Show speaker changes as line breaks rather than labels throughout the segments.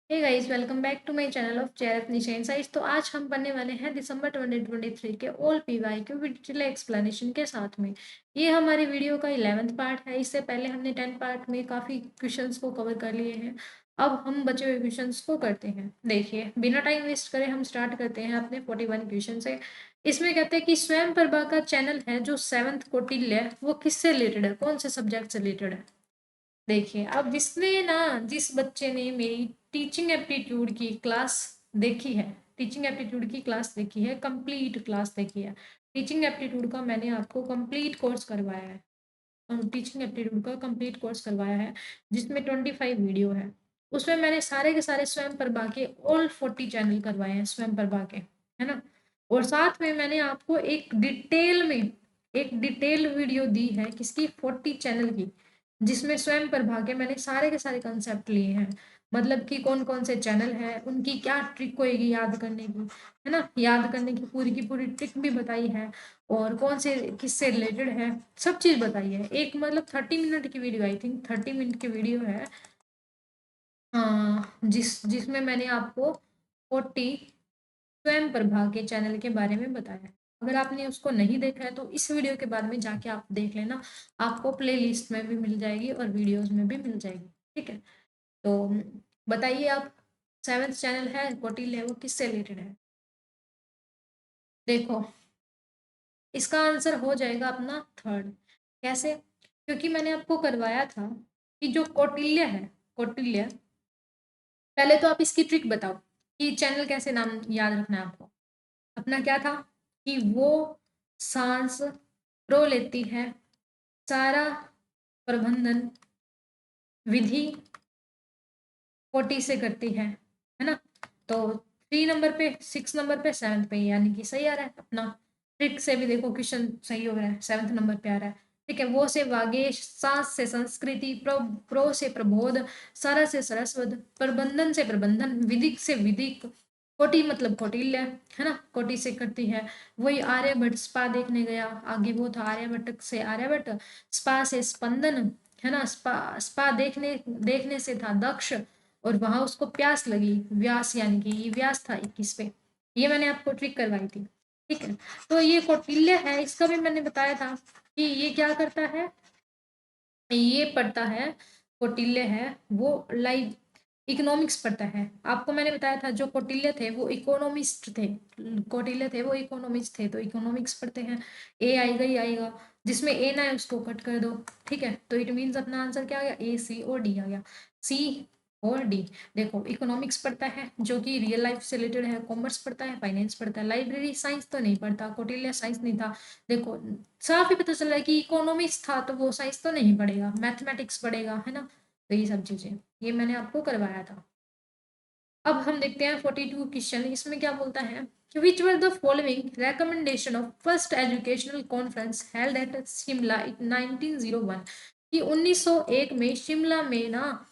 Hey guys, welcome back to my channel of JRF Nisha insights. तो आज हम पढ़ने वाले हैं दिसंबर 2023 के all PYQ with detail explanation के साथ में। ये हमारी वीडियो का 11th पार्ट है। इससे पहले हमने 10 पार्ट में काफ़ी क्वेश्चंस को कवर कर लिए हैं। अब हम बचे हुए क्वेश्चंस को करते हैं। देखिए, बिना टाइम वेस्ट करे हम स्टार्ट करते हैं अपने 41 क्वेश्चन से। इसमें कहते हैं कि स्वयं प्रभा का चैनल है जो 7th कौटिल्य, वो किससे रिलेटेड है, कौन से सब्जेक्ट से रिलेटेड है। देखिए, अब जिस बच्चे ने मेरी टीचिंग एप्टीट्यूड की क्लास देखी है, टीचिंग एप्टीट्यूड की क्लास देखी है, कंप्लीट क्लास देखी है। टीचिंग एप्टीट्यूड का मैंने आपको कंप्लीट कोर्स करवाया है। टीचिंग एप्टीट्यूड का कंप्लीट कोर्स करवाया है, जिसमें 25 वीडियो है। उसमें मैंने सारे के सारे स्वयं प्रभा के ऑल 40 चैनल करवाए हैं, स्वयं प्रभा के, है ना। और साथ में मैंने आपको एक डिटेल वीडियो दी है किसकी, 40 चैनल की, जिसमें स्वयं प्रभा के मैंने सारे के सारे कंसेप्ट लिए हैं। मतलब कि कौन कौन से चैनल है, उनकी क्या ट्रिक होएगी याद करने की, है ना। याद करने की पूरी ट्रिक भी बताई है, और कौन से किससे रिलेटेड है, सब चीज बताई है। एक मतलब 30 मिनट की वीडियो, आई थिंक 30 मिनट की वीडियो है। हाँ, जिसमें मैंने आपको 40 स्वयं प्रभा के चैनल के बारे में बताया है। अगर आपने उसको नहीं देखा है तो इस वीडियो के बाद में जाके आप देख लेना। आपको प्ले लिस्ट में भी मिल जाएगी और वीडियोज में भी मिल जाएगी। ठीक है, तो बताइए आप, 7th चैनल है कौटिल्य, वो किससे रिलेटेड है। देखो, इसका आंसर हो जाएगा अपना थर्ड। कैसे? क्योंकि मैंने आपको करवाया था कि जो कौटिल्य है, कौटिल्य, पहले तो आप इसकी ट्रिक बताओ कि चैनल कैसे नाम याद रखना है आपको। अपना क्या था कि वो सांस रो लेती है, सारा प्रबंधन विधि कोटि से करती है ना। तो 3 नंबर पे, 6 नंबर पे, 7th पे, यानी कि सही आ रहा है अपना। ट्रिक से भी देखो क्वेश्चन सही हो रहा है, 7th नंबर पे आ रहा है। ठीक है, वो से वागेश, सांस से संस्कृति, प्रो से प्रबोध, सारा से सरस्वत, प्रबंधन से प्रबंधन, विधिक से विधिक, कोटि मतलब कौटिल्य, है ना, कोटि से करती है। वही आर्यभट्ट स्पा देखने गया, आगे वो था आर्यभट्ट से आर्यभट्ट, स्पा से स्पंदन, है ना। स्पा स्पा देखने देखने से था दक्ष, और वहां उसको प्यास लगी, व्यास, यानी कि ये व्यास था 21 पे। ये मैंने आपको ट्रिक करवाई थी। ठीक है, तो ये कौटिल्य है, इसका भी मैंने बताया था कि ये क्या करता है, ये पढ़ता है, कौटिल्य है वो लाइव इकोनॉमिक्स पढ़ता है। आपको मैंने बताया था जो कौटिल्य थे वो इकोनॉमिस्ट थे, कौटिल्य थे वो इकोनॉमिस्ट थे, तो इकोनॉमिक्स पढ़ते हैं। ए आएगा ही आएगा, जिसमें ए ना है उसको कट कर दो। ठीक है, तो इट मीन्स अपना आंसर क्या आ गया, ए, सी और डी आ गया, सी और डी। देखो, इकोनॉमिक्स पढ़ता है जो कि रियल लाइफ से रिलेटेड है, कॉमर्स पढ़ता है, फाइनेंस पढ़ता है, लाइब्रेरी साइंस तो नहीं पढ़ता, कौटिल्य साइंस नहीं था। देखो, साफ ही पता चल रहा है कि इकोनॉमिक्स था तो वो साइंस तो नहीं पढ़ेगा, मैथमेटिक्स पढ़ेगा, है ना। तो ये सब चीजें ये मैंने आपको करवाया था। अब हम देखते हैं 42 क्वेश्चन। इसमें क्या बोलता है कि which were the following recommendation of first educational conference held at Shimla in 1901। कि 1901 में शिमला में ना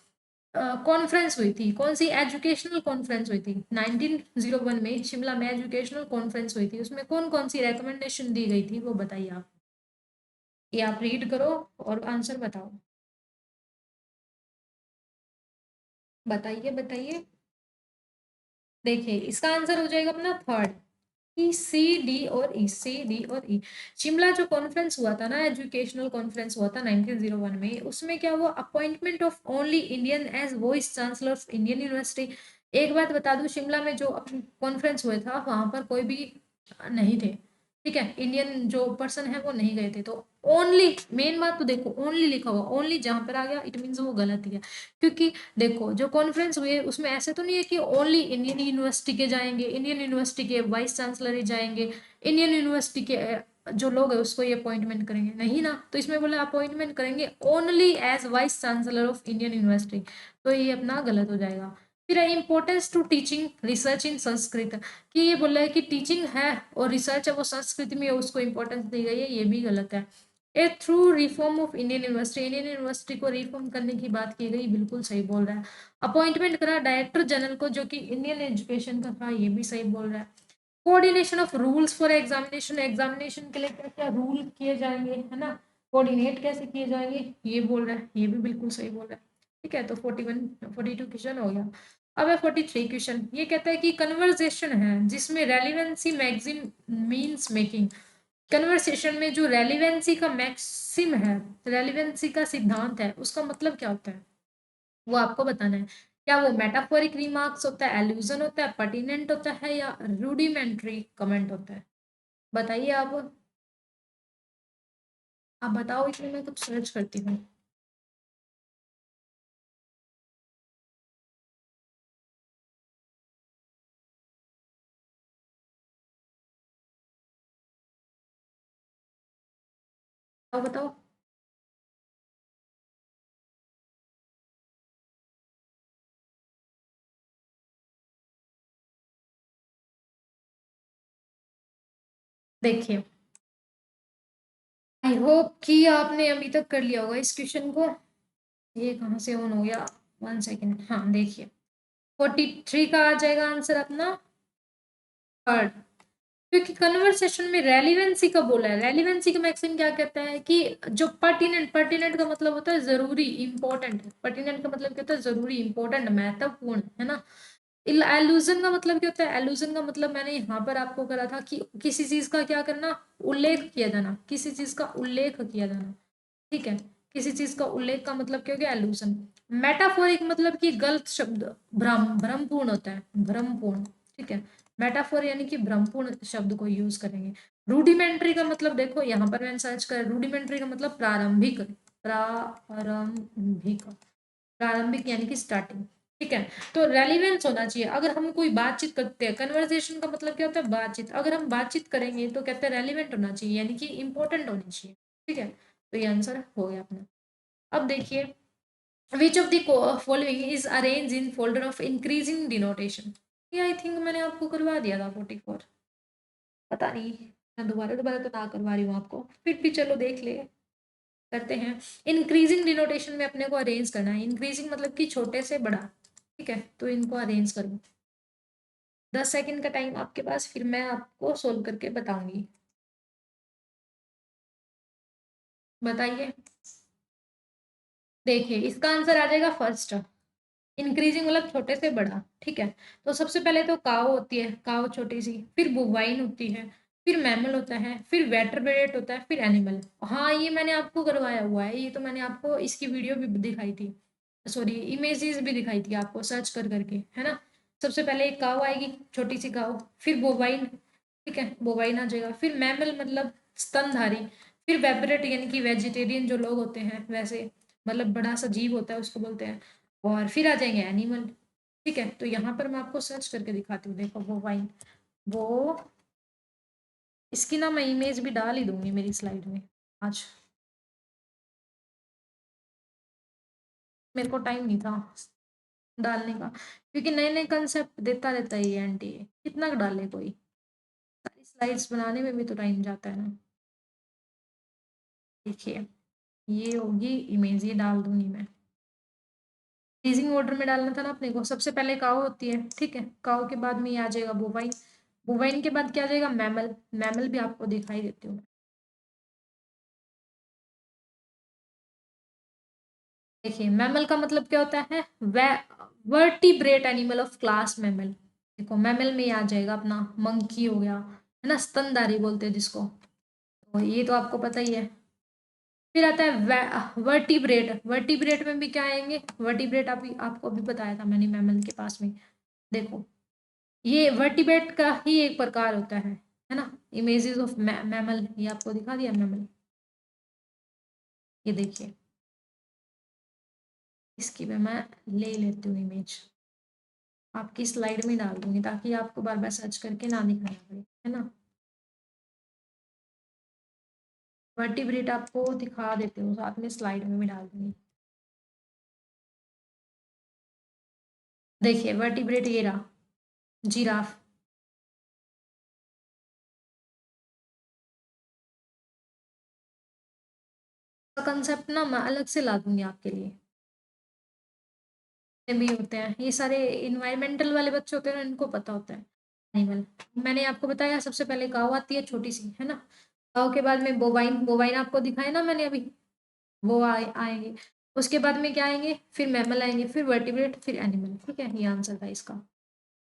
कॉन्फ्रेंस हुई थी। कौन सी एजुकेशनल कॉन्फ्रेंस हुई थी? 1901 में शिमला में एजुकेशनल कॉन्फ्रेंस हुई थी। उसमें कौन कौन सी रिकमेंडेशन दी गई थी वो बताइए आप। ये आप रीड करो और आंसर बताओ। बताइए बताइए। देखिए, इसका आंसर हो जाएगा अपना थर्ड, ई, सी, डी और ई, सी, डी और ई। शिमला जो कॉन्फ्रेंस हुआ था ना, एजुकेशनल कॉन्फ्रेंस हुआ था 1901 में, उसमें क्या हुआ, appointment of only Indian as vice chancellor of Indian university. एक बात बता दूं, शिमला में जो कॉन्फ्रेंस हुआ था वहां पर कोई भी नहीं थे। ठीक है, इंडियन जो पर्सन है वो नहीं गए थे। तो ओनली, मेन बात तो देखो, ओनली लिखा हुआ, ओनली जहां पर आ गया इट मीन्स वो गलत ही है। क्योंकि देखो, जो कॉन्फ्रेंस हुई है उसमें ऐसे तो नहीं है कि ओनली इंडियन यूनिवर्सिटी के जाएंगे, इंडियन यूनिवर्सिटी के वाइस चांसलर ही जाएंगे, इंडियन यूनिवर्सिटी के जो लोग है उसको ये अपॉइंटमेंट करेंगे, नहीं ना। तो इसमें बोला अपॉइंटमेंट करेंगे only as vice chancellor of Indian university, तो ये अपना गलत हो जाएगा। फिर है importance to teaching research in Sanskrit, कि ये बोल रहा है कि टीचिंग है और रिसर्च है वो संस्कृत में है, उसको इंपॉर्टेंस दी गई है, ये भी गलत है। A through reform of Indian university, Indian university को रिफॉर्म करने की बात की गई, बिल्कुल सही बोल रहा है। अपॉइंटमेंट करा डायरेक्टर जनरल को जो कि इंडियन एजुकेशन का था, ये भी सही बोल रहा है। Coordination of rules for examination, examination के लिए क्या क्या रूल किए जाएंगे, है ना, कोऑर्डिनेट कैसे किए जाएंगे, ये बोल रहा है, ये भी बिल्कुल सही बोल रहा है। ठीक है, तो 41 42 क्वेश्चन हो गया। अब है 43 क्वेश्चन, ये कहता है कि कन्वर्सेशन है जिसमें relevancy maxim means making. Conversation में जो रेलिवेंसी का मैक्सिम है, रेलिवेंसी का सिद्धांत है, उसका मतलब क्या होता है वो आपको बताना है। क्या वो मेटाफोरिक रिमार्क्स होता है, एल्यूजन होता है, पर्टिनेंट होता है, या रूडिमेंट्री कमेंट होता है? बताइए आप बताओ, इसमें मैं कुछ सर्च करती हूँ। बताओ बताओ। देखिए, आई होप कि आपने अभी तक कर लिया होगा इस क्वेश्चन को। ये कहाँ से ऑन हो गया, 1 सेकेंड। हाँ देखिए, 43 का आ जाएगा आंसर अपना थर्ड। क्योंकि कन्वर्सेशन में रेलिवेंसी का बोला है, रेलिवेंसी का मैक्सिम क्या कहता है कि जो पर्टिनेंट, पर्टिनेंट का मतलब होता है जरूरी, इंपॉर्टेंट। पर्टिनेंट का मतलब क्या होता है, जरूरी, इंपॉर्टेंट, महत्वपूर्ण, है ना। एलुजन का मतलब क्या होता है, एलुजन का मतलब मैंने यहाँ पर आपको करा था कि किसी चीज का क्या करना, उल्लेख किया जाना, किसी चीज का उल्लेख किया जाना, ठीक है। किसी चीज का उल्लेख का मतलब क्या हो गया, एलुजन। मेटाफोरिक मतलब कि गलत शब्द, भ्रम, भ्रमपूर्ण होता है, भ्रमपूर्ण, ठीक है। मेटाफोर यानी कि भ्रमपूर्ण शब्द को यूज करेंगे। रूडिमेंट्री का मतलब देखो यहाँ पर मैंने सर्च कर, रूडिमेंट्री का मतलब प्रारंभिक, प्रारंभिक, प्रारंभिक यानी कि स्टार्टिंग, ठीक है। तो रेलिवेंस होना चाहिए अगर हम कोई बातचीत करते हैं। कन्वर्सेशन का मतलब क्या होता है, बातचीत। अगर हम बातचीत करेंगे तो कहते हैं रेलिवेंट होना चाहिए, यानी कि इंपॉर्टेंट होनी चाहिए, ठीक है। तो ये आंसर हो गया अपना। अब देखिए, which of the following is arrange in folder of increasing denotation. ये आई थिंक मैंने आपको करवा दिया था 44, पता नहीं, मैं दोबारा दोबारा तो ना करवा रही हूँ आपको, फिर भी चलो देख ले, करते हैं। इंक्रीजिंग डिनोटेशन में अपने को अरेंज करना है। इंक्रीजिंग मतलब कि छोटे से बड़ा, ठीक है। तो इनको अरेंज करूँ, 10 सेकेंड का टाइम आपके पास, फिर मैं आपको सोल्व करके बताऊंगी। बताइए। देखिए, इसका आंसर आ जाएगा फर्स्ट, इंक्रीजिंग मतलब छोटे से बड़ा, ठीक है। तो सबसे पहले तो काव होती है, काव छोटी सी, फिर बोवाइन होती है, फिर मैमल होता है, फिर वेटरबेट होता है, फिर एनिमल। हाँ ये मैंने आपको करवाया हुआ है, ये तो मैंने आपको इसकी वीडियो भी दिखाई थी, सॉरी इमेजेस भी दिखाई थी आपको सर्च कर करके, है ना। सबसे पहले एक काव आएगी, छोटी सी काव, फिर बोवाइन, ठीक है, बोवाइन आ जाएगा, फिर मैमल मतलब स्तनधारी, फिर वेपरेट यानी कि वेजिटेरियन जो लोग होते हैं वैसे, मतलब बड़ा सा जीव होता है उसको बोलते हैं, और फिर आ जाएंगे एनिमल, ठीक है। तो यहाँ पर मैं आपको सर्च करके दिखाती हूँ, देखो वो वाइन, वो, इसकी ना मैं इमेज भी डाल ही दूंगी मेरी स्लाइड में आज, मेरे को टाइम नहीं था डालने का, क्योंकि नए नए कंसेप्ट देता रहता है ये एनटी, कितना डाले कोई, सारी स्लाइड्स बनाने में भी तो टाइम जाता है ना। देखिए, ये होगी इमेज, ये डाल दूंगी मैं। रीजिंग ऑर्डर में डालना था ना अपने को, सबसे पहले काऊ होती है, ठीक है, काऊ के बाद में ये आ जाएगा बोवाइन, बोवाइन के बाद क्या आ जाएगा, मैमल, मैमल भी आपको दिखाई देती हूँ। देखिए, मैमल का मतलब क्या होता है, vertebrate animal of class mammal. देखो मैमल में ही आ जाएगा अपना मंकी हो गया, है ना, स्तनधारी बोलते हैं जिसको, तो ये तो आपको पता ही है। फिर आता है वर्टिब्रेट, वर्टिब्रेट में भी क्या आएंगे, वर्टिब्रेट आपको अभी बताया था मैंने मैमल के पास में। देखो, ये वर्टिब्रेट का ही एक प्रकार होता है ना। इमेजेस ऑफ मैमल, ये आपको दिखा दिया मैमल, ये देखिए, इसकी भी मैं ले लेती हूँ इमेज, आपकी स्लाइड में डाल दूंगी ताकि आपको बार बार सर्च करके ना दिखाना पड़े, है ना। वर्टिब्रेट आपको दिखा देती हूँ, साथ में स्लाइड में भी डाल दूंगी। देखिए वर्टिब्रेट ये रहा, जिराफ। का कंसेप्ट ना मैं अलग से ला दूंगी आपके लिए, ये भी होते हैं, ये सारे इन्वायरमेंटल वाले बच्चे होते हैं ना, इनको पता होता है एनिमल। मैंने आपको बताया सबसे पहले काऊ आती है छोटी सी, है ना। काऊ के बाद में बोवाइन, बोवाइन आपको दिखाया ना मैंने अभी, वो आएंगे। उसके बाद में क्या आएंगे, फिर मैमल आएंगे, फिर वर्टिब्रेट, फिर एनिमल। ठीक है, ये आंसर था इसका।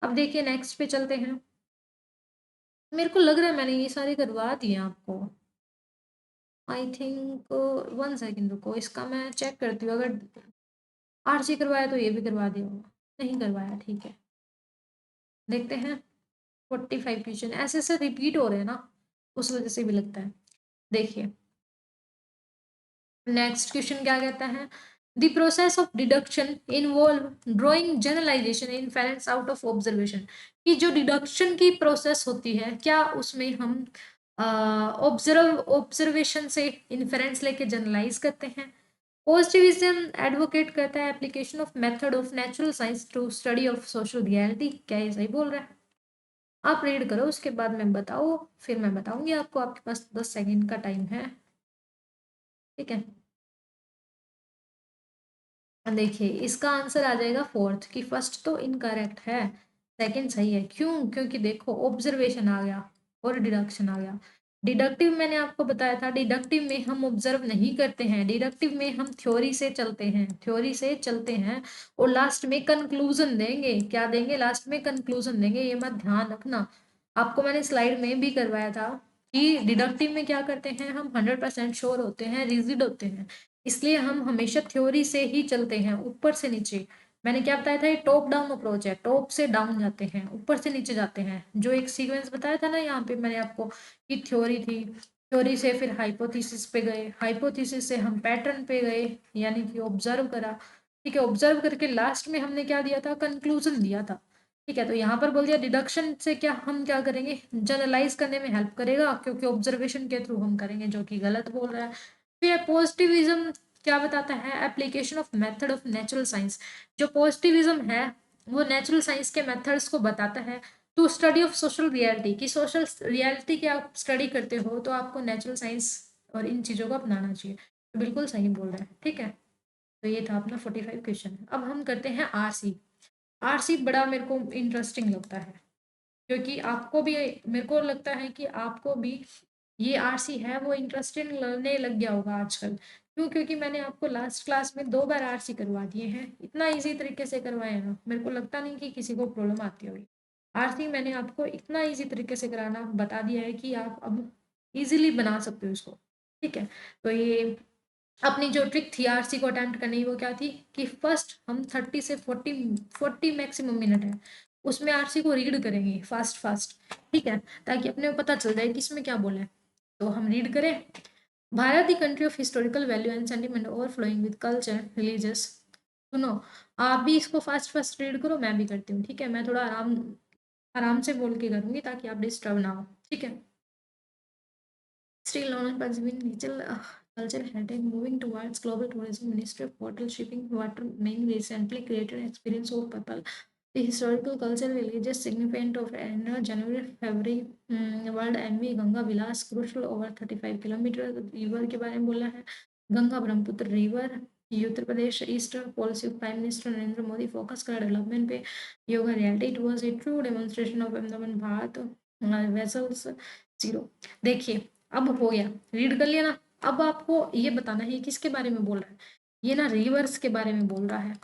अब देखिए नेक्स्ट पे चलते हैं। मेरे को लग रहा है मैंने ये सारे करवा दिए आपको। आई थिंक 1 सेकेंड रुको, इसका मैं चेक करती हूँ। अगर आरसी करवाया तो ये भी करवा दिया होगा, नहीं करवाया, ठीक है। देखते हैं 45 क्वेश्चन ऐसे ऐसे रिपीट हो रहे हैं ना, उस वजह से भी लगता है। देखिए नेक्स्ट क्वेश्चन क्या कहता है, the process of deduction involve drawing generalisation inference out of observation. कि जो डिडक्शन की प्रोसेस होती है, क्या उसमें हम ऑब्जर्वेशन से इन्फेरेंस लेके जनरलाइज करते हैं। पॉजिटिविज्म एडवोकेट करता है application of method of natural science to study of social reality. क्या ये सही बोल रहा है? आप रीड करो, उसके बाद मैं बताओ, फिर मैं बताऊंगी आपको। आपके पास 10 सेकेंड का टाइम है, ठीक है। देखिए इसका आंसर आ जाएगा फोर्थ, कि फर्स्ट तो इनकरेक्ट है, सेकंड सही है। क्यों? क्योंकि देखो ऑब्जर्वेशन आ गया और डिडक्शन आ गया। डिडक्टिव मैंने आपको बताया था, डिडक्टिव में हम ऑब्जर्व नहीं करते हैं, डिडक्टिव में हम थ्योरी से चलते हैं, थ्योरी से चलते हैं और लास्ट में कंक्लूजन देंगे। क्या देंगे? लास्ट में कंक्लूजन देंगे, ये मत ध्यान रखना। आपको मैंने स्लाइड में भी करवाया था कि डिडक्टिव में क्या करते हैं, हम 100% श्योर होते हैं, रिजिड होते हैं, इसलिए हम हमेशा थ्योरी से ही चलते हैं, ऊपर से नीचे। मैंने क्या बताया था, ये टॉप डाउन अप्रोच है, टॉप से डाउन जाते हैं, ऊपर से नीचे जाते हैं। जो एक सीक्वेंस बताया था ना यहाँ पे मैंने आपको, कि थ्योरी थी, थ्योरी से फिर हाइपोथेसिस पे गए, हाइपोथेसिस से हम पैटर्न पे गए, यानी कि ऑब्जर्व करा। ठीक है, ऑब्जर्व करके लास्ट में हमने क्या दिया था, कंक्लूजन दिया था। ठीक है, तो यहाँ पर बोल दिया डिडक्शन से क्या हम क्या करेंगे, जनरलाइज करने में हेल्प करेगा, क्योंकि ऑब्जर्वेशन के थ्रू हम करेंगे, जो कि गलत बोल रहा है। फिर पॉजिटिविज्म क्या बताता है, application of method of natural science. जो पॉजिटिविज्म है वो नेचुरल साइंस के मेथड्स को बताता है to study of social reality. की सोशल रियलिटी की आप स्टडी करते हो तो आपको नेचुरल साइंस और इन चीज़ों को अपनाना चाहिए। तो बिल्कुल सही बोल रहा है, ठीक है। तो ये था अपना 45 क्वेश्चन। अब हम करते हैं आरसी। आरसी बड़ा मेरे को इंटरेस्टिंग लगता है, क्योंकि आपको भी, मेरे को लगता है कि आपको भी ये आरसी है वो इंटरेस्टिंग लगने लग गया होगा आजकल। क्यों? क्योंकि मैंने आपको लास्ट क्लास में 2 बार आरसी करवा दिए हैं, इतना इजी तरीके से करवाए हैं ना, मेरे को लगता नहीं कि किसी को प्रॉब्लम आती होगी। आरसी मैंने आपको इतना इजी तरीके से कराना बता दिया है कि आप अब इजीली बना सकते हो इसको, ठीक है। तो ये अपनी जो ट्रिक थी आरसी को अटेम्प्ट करने की, वो क्या थी कि फर्स्ट हम 30 से 40 मैक्सिमम मिनट है, उसमें आरसी को रीड करेंगे फास्ट फास्ट, ठीक है, ताकि अपने को पता चल जाए कि इसमें क्या बोला है। तो हम रीड करें। Bharat the country of historical value and sentiment overflowing with culture religious. सुनो, आप भी इसको फास्ट फास्ट रीड करो, मैं भी करती हूँ, ठीक है। मैं थोड़ा आराम आराम से बोल के करूंगी ताकि आप डिस्टर्ब ना हो, ठीक है। Still known as Pacific Regional Culture Heritage, moving towards global tourism, Ministry of Water, Shipping, Water Main recently created experience of people. The historical culture religious significance of January February world MV Ganga Vilas crucial over 35 kilometre river के बारे में बोला है। Ganga Brahmaputra river, ये Uttar Pradesh east policy of prime minister Narendra Modi focus करा development पे। योगा reality it was a true demonstration of Ahmedabad Bharat vessels zero. देखिए अब हो गया, रीड कर लिया ना। अब आपको ये बताना है ये किसके बारे में बोल रहा है। ये ना रिवर्स के बारे में बोल रहा है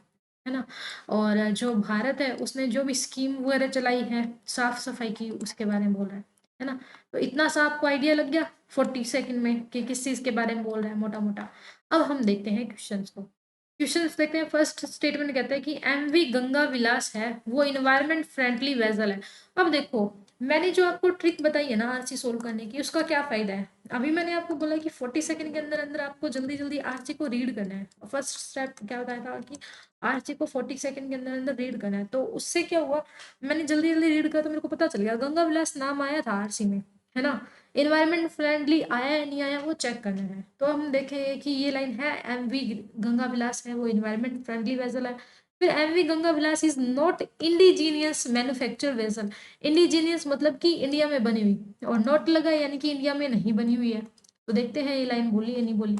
ना। और जो भारत है उसने जो भी स्कीम वगैरह चलाई है साफ सफाई की, उसके बारे में बोल रहा है ना। तो इतना सा आपको आइडिया लग गया 40 सेकंड में कि किस चीज के बारे में बोल रहा है मोटा मोटा। अब हम देखते हैं क्वेश्चंस को। क्वेश्चंस देखते हैं। फर्स्ट स्टेटमेंट कहता है कि एमवी गंगा विलास है वो इन्वायरमेंट फ्रेंडली वेजल है। अब देखो मैंने जो आपको ट्रिक बताई है ना आरसी सोल्व करने की, उसका क्या फायदा है। अभी मैंने आपको बोला कि 40 सेकंड के अंदर अंदर आपको जल्दी जल्दी आरसी को रीड करना है। फर्स्ट स्टेप क्या बताया था कि आरसी को 40 सेकंड के अंदर अंदर रीड करना है। तो उससे क्या हुआ, मैंने जल्दी जल्दी रीड किया तो मेरे को पता चल गया गंगा विलास नाम आया था आरसी में, है ना। इन्वायरमेंट फ्रेंडली आया या नहीं आया वो चेक करना है। तो हम देखेंगे कि ये लाइन है एमवी गंगा विलास है वो इन्वायरमेंट फ्रेंडली वेजल है। फिर MV Ganga Vilas is not indigenous manufacture vessel. Indigenous मतलब कि इंडिया में बनी हुई, और नॉट लगा यानी कि इंडिया में नहीं बनी हुई है। तो देखते हैं ये लाइन बोली या नहीं बोली।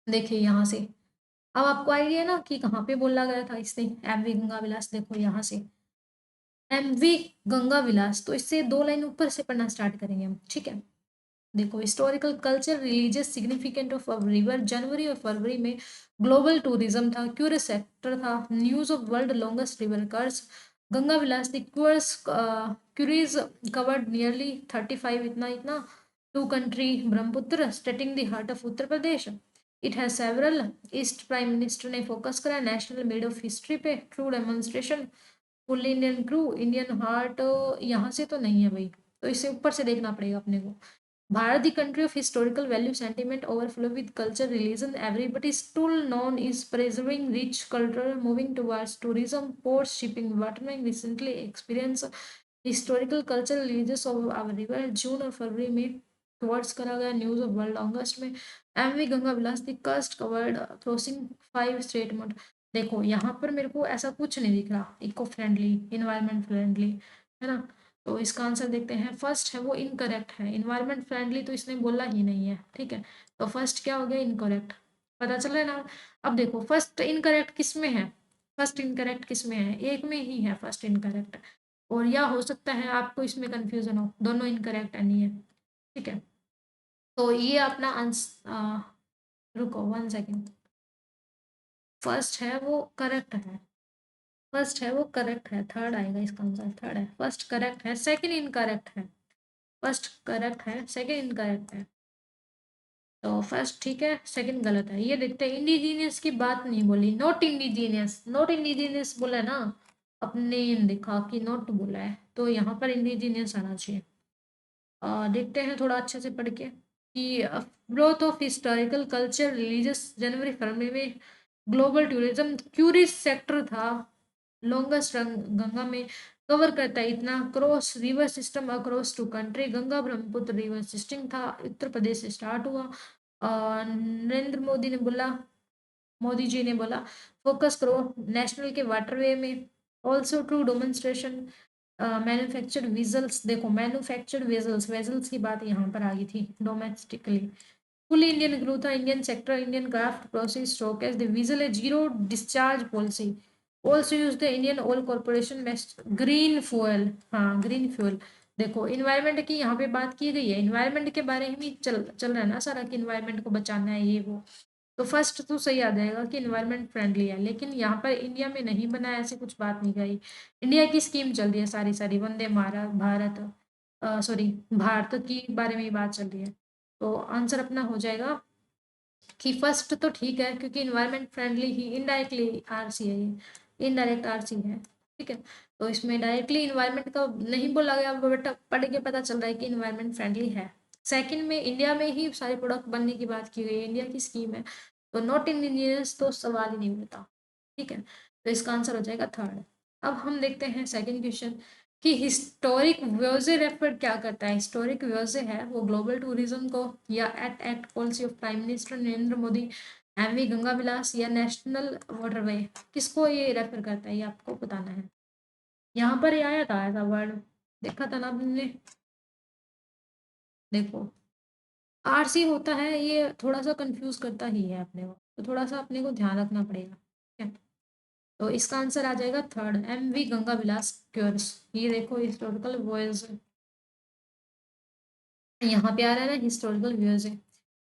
देखिए यहाँ से अब आपको आइडिया है ना कि कहाँ पे बोला गया था इसने एमवी गंगा विलास। देखो यहाँ से एमवी गंगा विलास, तो इससे 2 लाइन ऊपर से पढ़ना स्टार्ट करेंगे हम, ठीक है। देखो historical culture religious significant of river, जनवरी और फरवरी में ग्लोबल टूरिज्म था, क्यूरियस सेक्टर था, news of world longest river cruise, Ganga Vilas the cruise covered nearly 35 इतना इतना two country Brahmaputra stating the heart of Uttar Pradesh. It has several, east prime minister ने focus करा नेशनल मेड ऑफ हिस्ट्री पे, true demonstration, full Indian crew, Indian heart, यहाँ से तो नहीं है भाई, तो इसे ऊपर से देखना पड़ेगा अपने को। Bharat, the country of historical value, sentiment, overflow with culture, religion, everybody still known is preserving rich culture, moving towards tourism, ports, shipping, watermen recently experience historical culture, religious of our river, जून और फरवरी में towards करा गया news of world अगस्त में, MV Ganga Vilas the cost covered crossing 5 state mode. देखो यहाँ पर मेरे को ऐसा कुछ नहीं दिख रहा इको फ्रेंडली, इन्वायरमेंट फ्रेंडली, है ना। तो इसका आंसर देखते हैं, फर्स्ट है वो इनकरेक्ट है, इन्वायरमेंट फ्रेंडली तो इसने बोला ही नहीं है, ठीक है। तो फर्स्ट क्या हो गया, इनकरेक्ट, पता चल रहा है ना। अब देखो फर्स्ट इनकरेक्ट किस में है, फर्स्ट इनकरेक्ट किस में है, एक में ही है फर्स्ट इनकरेक्ट, और या हो सकता है आपको इसमें कंफ्यूजन हो, दोनों इनकरेक्ट नहीं है, ठीक है। तो ये अपना आंसर, रुको 1 सेकेंड, फर्स्ट है वो करेक्ट है, फर्स्ट है वो करेक्ट है, थर्ड आएगा इसका आंसर, थर्ड है, फर्स्ट करेक्ट है, सेकंड इनकरेक्ट है, फर्स्ट करेक्ट है, सेकंड इनकरेक्ट है। तो फर्स्ट ठीक है, सेकंड गलत है। ये देखते हैं, इंडिजीनियस की बात नहीं बोली, नॉट इंडिजीनियस, नॉट इंडिजीनियस बोला है ना, अपने दिखा कि नॉट बोला है, तो यहाँ पर इंडिजीनियस आना चाहिए। देखते हैं थोड़ा अच्छे से पढ़ के कि growth of historical culture religious, जनवरी फरवरी में ग्लोबल टूरिज्म क्यूरियस सेक्टर था, लॉन्गेस्ट गंगा में कवर करता है इतना, cross river system across two country, Ganga Brahmaputra river system था, उत्तर प्रदेश से स्टार्ट हुआ। नरेंद्र मोदी ने बोला, मोदी जी ने बोला फोकस करो नेशनल के वाटरवे में, also true demonstration, manufactured whistles, देखो मैन्युफैक्चर्ड वेजल्स, वेजल्स की बात यहाँ पर आ गई थी डोमेस्टिकली, फुल इंडियन ग्रो था, Indian sector, Indian craft process showcase the vigil A zero discharge policy, also use the Indian oil corporation green fuel, हाँ green fuel. देखो इन्वायरमेंट की यहाँ पे बात की गई है, इन्वायरमेंट के बारे में ही चल रहा है ना सारा, कि इन्वायरमेंट को बचाना है ये वो, तो फर्स्ट तो सही आ जाएगा कि इन्वायरमेंट फ्रेंडली है, लेकिन यहाँ पर इंडिया में नहीं बना है ऐसी कुछ बात नहीं कही, इंडिया की स्कीम चल रही है सारी सारी, वंदे भारत, सॉरी भारत की बारे में ही बात चल रही है। तो आंसर अपना हो जाएगा कि फर्स्ट तो ठीक है, क्योंकि इन्वायरमेंट फ्रेंडली ही इनडायरेक्टली आरसी है, ये इनडायरेक्ट आरसी है, ठीक है। तो इसमें डायरेक्टली इन्वायरमेंट का नहीं बोला गया, बट पढ़ के पता चल रहा है कि इन्वायरमेंट फ्रेंडली है। सेकंड में इंडिया में ही सारे प्रोडक्ट बनने की बात की गई है, इंडिया की स्कीम है, तो नॉट इन इंजीनियर्स तो सवाल ही नहीं उठता, ठीक है। तो इसका आंसर हो जाएगा थर्ड। अब हम देखते हैं सेकंड क्वेश्चन कि हिस्टोरिक व्योजे रेफर क्या करता है, हिस्टोरिक व्योजे है वो ग्लोबल टूरिज्म को, या act policy of prime minister Narendra Modi, MV Ganga Vilas, या नेशनल वाटरवे, किसको ये रेफर करता है ये आपको बताना है। यहाँ पर ये आया था ऐसा वर्ड, देखा था ना आपने, देखो आरसी होता है, ये थोड़ा सा कंफ्यूज करता ही है अपने को, तो थोड़ा सा अपने को ध्यान रखना पड़ेगा, ठीक है। तो इसका आंसर आ जाएगा थर्ड, एमवी गंगा विलास क्योर्स। ये देखो हिस्टोरिकल वॉयज, यहाँ पे आ रहा है ना हिस्टोरिकल व्यूज है,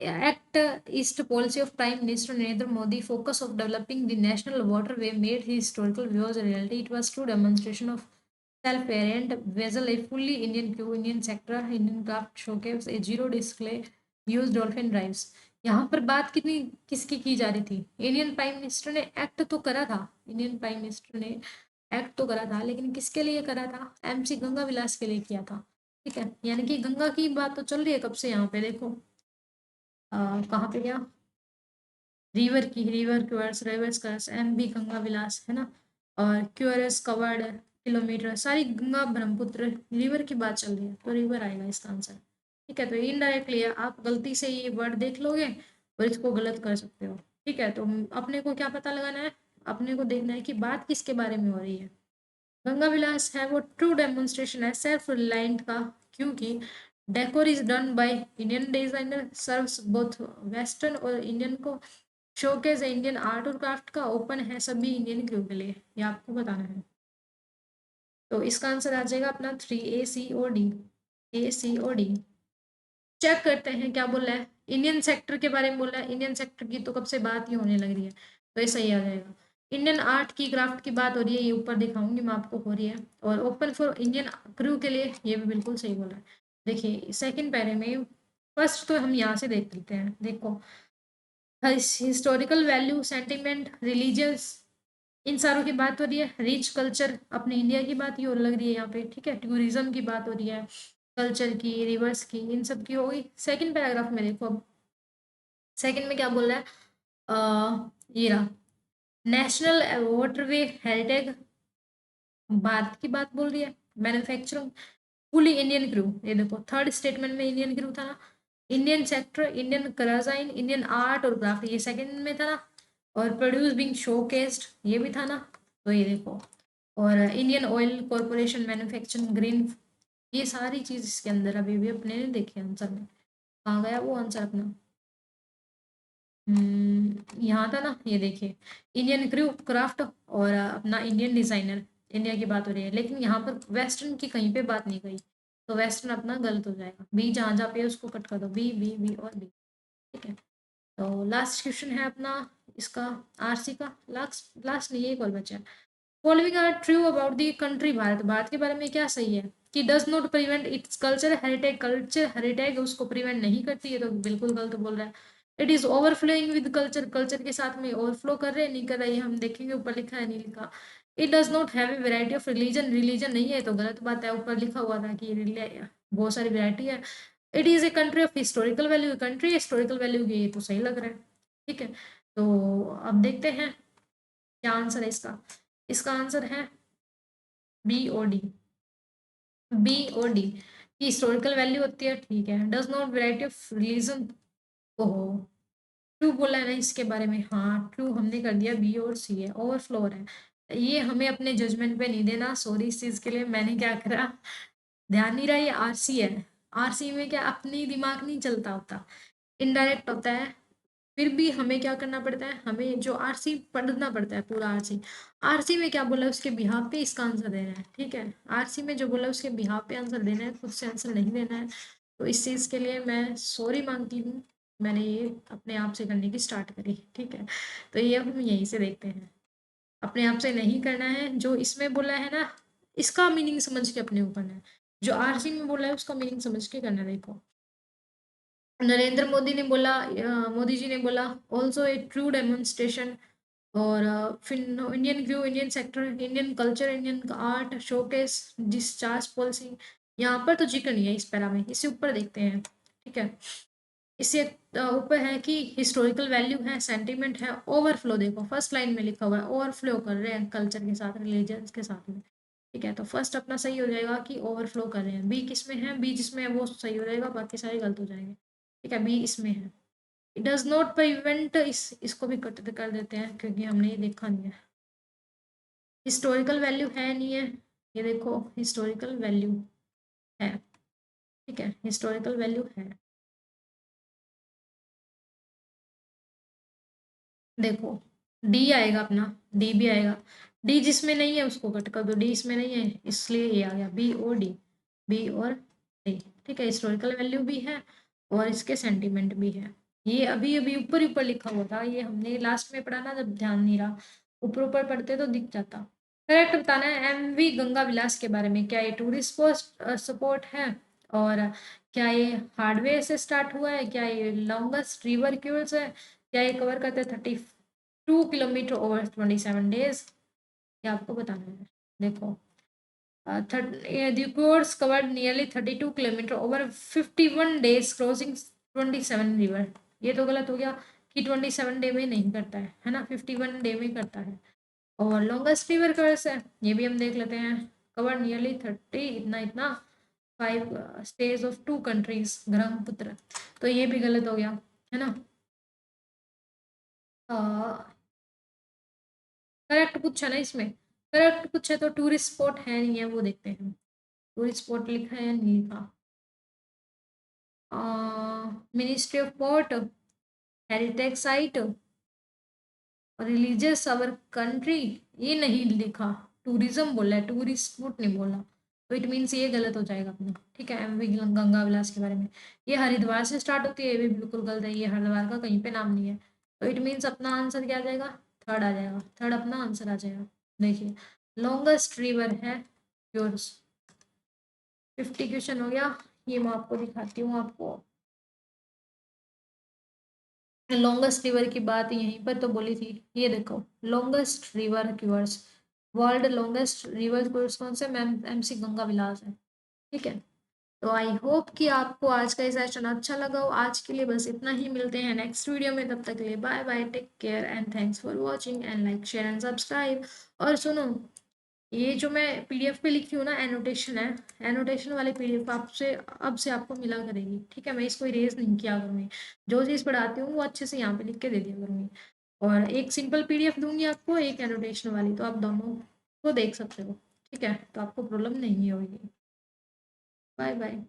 act east policy of prime minister Narendra Modi, focus of developing the national waterway made historical views reality, it was true demonstration of self parent vessel A fully Indian Q, Indian sector, Indian craft showcase A zero display, use dolphin drives. यहाँ पर बात कितनी किसकी की जा रही थी, Indian prime minister ने एक्ट तो करा था, इंडियन प्राइम मिनिस्टर ने एक्ट तो करा था, लेकिन किसके लिए करा था, एमसी गंगा विलास के लिए किया था, ठीक है। यानी कि गंगा की बात तो चल रही है कब से, यहाँ पे देखो कहाँ पे गया, रिवर की, रिवर क्यूअर्स, रिवर्स कर्स, एम बी गंगा विलास, है ना, और क्यूअर्स कवर्ड किलोमीटर, सारी गंगा ब्रह्मपुत्र रिवर की बात चल रही है, तो रिवर आएगा इसका आंसर, ठीक है। तो इनडायरेक्टली आप गलती से ये वर्ड देख लोगे और इसको गलत कर सकते हो, ठीक है। तो अपने को क्या पता लगाना है, अपने को देखना है कि बात किसके बारे में हो रही है। गंगा विलास है वो ट्रू डेमोन्स्ट्रेशन है सेल्फ रिलायंट का, क्योंकि decor is done by Indian designer, serves both western और इंडियन को, शोकेस इंडियन आर्ट और क्राफ्ट का, ओपन है सभी इंडियन क्रू के लिए, ये आपको बताना है। तो इसका आंसर आ जाएगा अपना 3 A C और D, A C और D। चेक करते हैं क्या बोला है। इंडियन सेक्टर के बारे में बोला है, इंडियन सेक्टर की तो कब से बात ही होने लग रही है, तो ये सही आ जाएगा। इंडियन आर्ट की क्राफ्ट की बात हो रही है, ये ऊपर दिखाऊंगी मैं आपको, हो रही है। और ओपन फॉर इंडियन क्रू के लिए, ये भी बिल्कुल सही बोला है। देखिए सेकंड पैरे में, फर्स्ट तो हम यहाँ से देख लेते हैं। देखो हिस्टोरिकल वैल्यू, सेंटिमेंट, रिलीजियस, इन सारों की बात हो रही है। रिच कल्चर, अपने इंडिया की बात ही हो लग रही है यहाँ पे, ठीक है। टूरिज्म की बात हो रही है, कल्चर की, रिवर्स की, इन सब की हो गई। सेकंड पैराग्राफ में देखो अब, सेकंड में क्या बोल रहा है, ये रहा, नेशनल वाटरवे हेरिटेज, भारत की बात बोल रही है। मैन्युफैक्चरिंग, फुली इंडियन क्रू, ये देखो थर्ड स्टेटमेंट में इंडियन क्रू था ना। इंडियन सेक्टर, इंडियन कराजाइन, इंडियन आर्ट और क्राफ्ट, ये सेकंड में था ना। और प्रोड्यूस बिंग शोकेस्ड, ये भी था ना। तो ये देखो, और Indian oil corporation manufacturing green, ये सारी चीज इसके अंदर अभी भी अपने ने देखे आंसर में। कहाँ गया वो आंसर अपना, यहाँ था ना, ये देखिए, इंडियन क्रू क्राफ्ट और अपना इंडियन डिजाइनर, इंडिया की बात हो रही है। लेकिन यहाँ पर वेस्टर्न की कहीं पे बात नहीं कही, तो वेस्टर्न अपना गलत हो जाएगा। बी जहाँ जहाँ पे है उसको कट कर दो, बी बी बी और बी, ठीक है। तो लास्ट क्वेश्चन है अपना इसका, आरसी का, लास्ट लास्ट नहीं, एक और बचा है। Following are true about the country Bharat, Bharat के बारे में क्या सही है कि does not prevent its culture heritage, culture heritage उसको प्रिवेंट नहीं करती है, तो बिल्कुल गलत बोल रहा है। It is overflowing with culture, culture के साथ में ओवरफ्लो कर रहे हैं, नहीं कर रहे, हम देखेंगे ऊपर लिखा है नहीं लिखा। It does not have a variety of religion, religion नहीं है तो गलत बात है, ऊपर लिखा हुआ था कि बहुत सारी वैरायटी है। It is a country of historical value, country historical value की, ये तो सही लग रहा है, ठीक है। तो अब देखते हैं क्या आंसर है इसका। इसका आंसर है बी और डी, बी और डी की हिस्टोरिकल वैल्यू होती है, ठीक है। Does not variety of religion, ओहो, ट्रू बोला है ना इसके बारे में, हाँ ट्रू हमने कर दिया, बी और सी है, ओवरफ्लो है। ये हमें अपने जजमेंट पे नहीं देना, सॉरी इस चीज के लिए, मैंने क्या करा, ध्यान नहीं रहा, ये आरसी है। आरसी में क्या अपनी दिमाग नहीं चलता होता, इनडायरेक्ट होता है। फिर भी हमें क्या करना पड़ता है, हमें जो आरसी पढ़ना पड़ता है पूरा आरसी। आरसी में क्या बोला है उसके बिहाफ पे इसका आंसर देना है, ठीक है। आरसी में जो बोला है उसके बिहाफ पे आंसर देना है, खुद से आंसर नहीं देना है। तो इस चीज़ के लिए मैं सॉरी मांगती हूँ, मैंने ये अपने आप से करने की स्टार्ट करी, ठीक है। तो ये अब हम यहीं से देखते हैं, अपने आप से नहीं करना है। जो इसमें बोला है ना, इसका मीनिंग समझ के अपने ऊपर है, जो आरसी में बोला है उसका मीनिंग समझ के करना। देखो नरेंद्र मोदी ने बोला, मोदी जी ने बोला, ऑल्सो ए ट्रू डेमोन्स्ट्रेशन, और फिर Indian view, Indian sector, Indian culture, Indian art showcase, discharge policy. यहाँ पर तो जिक्र नहीं है इस पैरा में, इससे ऊपर देखते हैं, ठीक है। इससे ऊपर है कि हिस्टोरिकल वैल्यू है, सेंटिमेंट है, ओवरफ्लो, देखो फर्स्ट लाइन में लिखा हुआ है ओवरफ्लो कर रहे हैं कल्चर के साथ, रिलीजन के साथ में, ठीक है। तो फर्स्ट अपना सही हो जाएगा कि ओवरफ्लो कर रहे हैं। बी किस में है, बी जिसमें है वो सही हो जाएगा, बाकी सारे गलत हो जाएंगे, ठीक है। बी इसमें है। इट डज नॉट प्रिवेंट, इसको भी कट कर देते हैं क्योंकि हमने ये देखा नहीं है। हिस्टोरिकल वैल्यू है नहीं है, ये देखो हिस्टोरिकल वैल्यू है, ठीक है, हिस्टोरिकल वैल्यू है। देखो डी आएगा अपना, डी भी आएगा। डी जिसमें नहीं है उसको कट कर दो, डी इसमें नहीं है इसलिए ये आ गया बी और डी, बी और डी, ठीक है। हिस्टोरिकल वैल्यू भी है और इसके सेंटीमेंट भी है। ये अभी अभी ऊपर ऊपर लिखा हुआ था, ये हमने लास्ट में पढ़ा ना, जब ध्यान नहीं रहा, ऊपर ऊपर पढ़ते तो दिख जाता। करेक्ट बताना है एमवी गंगा विलास के बारे में, क्या ये टूरिस्ट सपोर्ट है, और क्या ये हार्डवेयर से स्टार्ट हुआ है, क्या ये लॉन्गेस्ट रिवर क्रूज है, क्या ये कवर करते हैं 32 किलोमीटर ओवर 27 डेज, ये आपको बताना है। देखो the course covered nearly 32 kilometer over 51 days crossing 27 river, ये तो गलत हो गया कि 27 डे में नहीं करता है ना, 51 डे में करता है। और लॉन्गेस्ट रिवर कर्स है, ये भी हम देख लेते हैं, कवर नियरली 30, इतना इतना 5 स्टेज ऑफ 2 कंट्रीज ब्रह्मपुत्र, तो ये भी गलत हो गया, है ना। करेक्ट पूछा ना इसमें, करेक्ट पूछा तो टूरिस्ट स्पॉट है नहीं है वो देखते हैं, टूरिस्ट स्पॉट लिखा है या नहीं लिखा। Ministry of port, heritage site, religious our country, ये नहीं लिखा, टूरिज्म बोला है, टूरिस्ट स्पॉट नहीं बोला, तो इट मीन्स ये गलत हो जाएगा अपना, ठीक है। एमवी गंगा विलास के बारे में, ये हरिद्वार से स्टार्ट होती है, ये भी बिल्कुल गलत है, ये हरिद्वार का कहीं पे नाम नहीं है। तो इट मीन्स अपना आंसर क्या आ जाएगा, थर्ड आ जाएगा, थर्ड अपना आंसर आ जाएगा। देखिए लॉन्गेस्ट रिवर है योर्स। 50 क्वेश्चन हो गया। ये मैं आपको दिखाती हूँ आपको, लॉन्गेस्ट रिवर की बात यहीं पर तो बोली थी। ये देखो longest river cures, world longest river cures कौन से, मैम एमसी गंगा विलास है, ठीक है। तो आई होप कि आपको आज का ये सेशन अच्छा लगा हो। आज के लिए बस इतना ही, मिलते हैं नेक्स्ट वीडियो में, तब तक के लिए bye bye, take care and thanks for watching and like share and subscribe. और सुनो, ये जो मैं पीडीएफ पे लिखी हूँ ना, एनोटेशन है, एनोटेशन वाले पीडीएफ आपसे अब से आपको मिला करेगी, ठीक है। मैं इसको इरेज नहीं किया करूँगी, जो चीज़ पढ़ाती हूँ वो अच्छे से यहाँ पे लिख के दे दिया करूँगी। और एक सिंपल पीडीएफ दूंगी आपको, एक एनोटेशन वाली, तो आप दोनों को देख सकते हो, ठीक है। तो आपको प्रॉब्लम नहीं होगी। Bye bye.